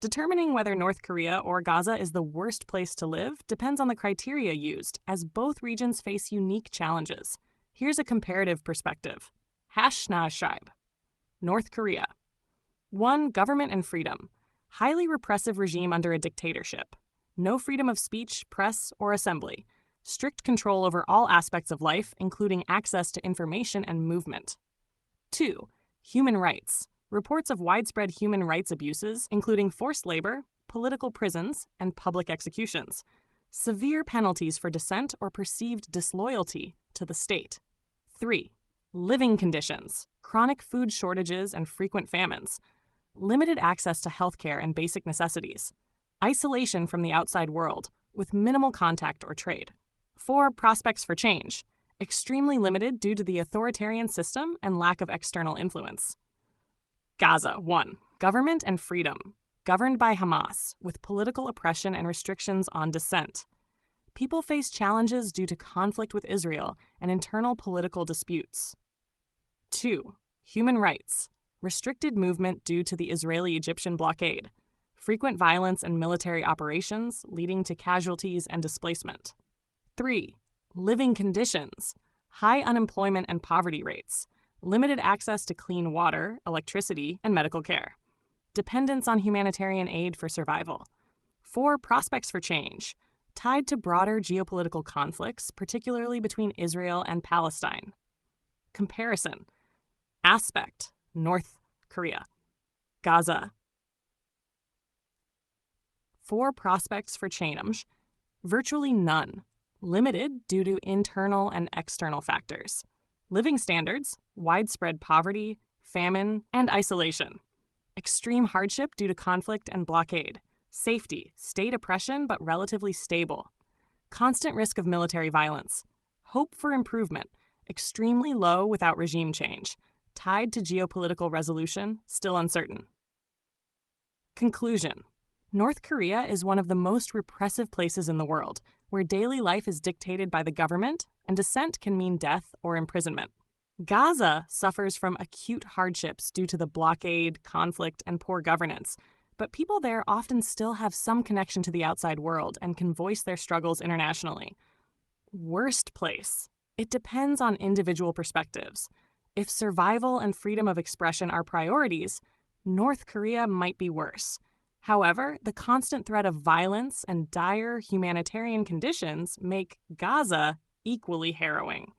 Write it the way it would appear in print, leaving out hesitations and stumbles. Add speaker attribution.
Speaker 1: Determining whether North Korea or Gaza is the worst place to live depends on the criteria used, as both regions face unique challenges. Here's a comparative perspective. Schreib. North Korea. 1. Government and freedom. Highly repressive regime under a dictatorship. No freedom of speech, press, or assembly. Strict control over all aspects of life, including access to information and movement. 2. Human rights. Reports of widespread human rights abuses, including forced labor, political prisons, and public executions. Severe penalties for dissent or perceived disloyalty to the state. 3. Living conditions. Chronic food shortages and frequent famines. Limited access to healthcare and basic necessities. Isolation from the outside world, with minimal contact or trade. 4. Prospects for change. Extremely limited due to the authoritarian system and lack of external influence. Gaza. 1. Government and freedom. Governed by Hamas, with political oppression and restrictions on dissent. People face challenges due to conflict with Israel and internal political disputes. 2. Human rights. Restricted movement due to the Israeli-Egyptian blockade. Frequent violence and military operations leading to casualties and displacement. 3. Living conditions. High unemployment and poverty rates. Limited access to clean water, electricity, and medical care. Dependence on humanitarian aid for survival. 4. Prospects for change. Tied to broader geopolitical conflicts, particularly between Israel and Palestine. Comparison. Aspect. North Korea. Gaza. 4. Prospects for change. Virtually none. Limited due to internal and external factors. Living standards, widespread poverty, famine, and isolation. Extreme hardship due to conflict and blockade. Safety, state oppression but relatively stable. Constant risk of military violence. Hope for improvement, extremely low without regime change. Tied to geopolitical resolution, still uncertain. Conclusion. North Korea is one of the most repressive places in the world, where daily life is dictated by the government and dissent can mean death or imprisonment. Gaza suffers from acute hardships due to the blockade, conflict, and poor governance, but people there often still have some connection to the outside world and can voice their struggles internationally. Worst place. It depends on individual perspectives. If survival and freedom of expression are priorities, North Korea might be worse. However, the constant threat of violence and dire humanitarian conditions make Gaza equally harrowing.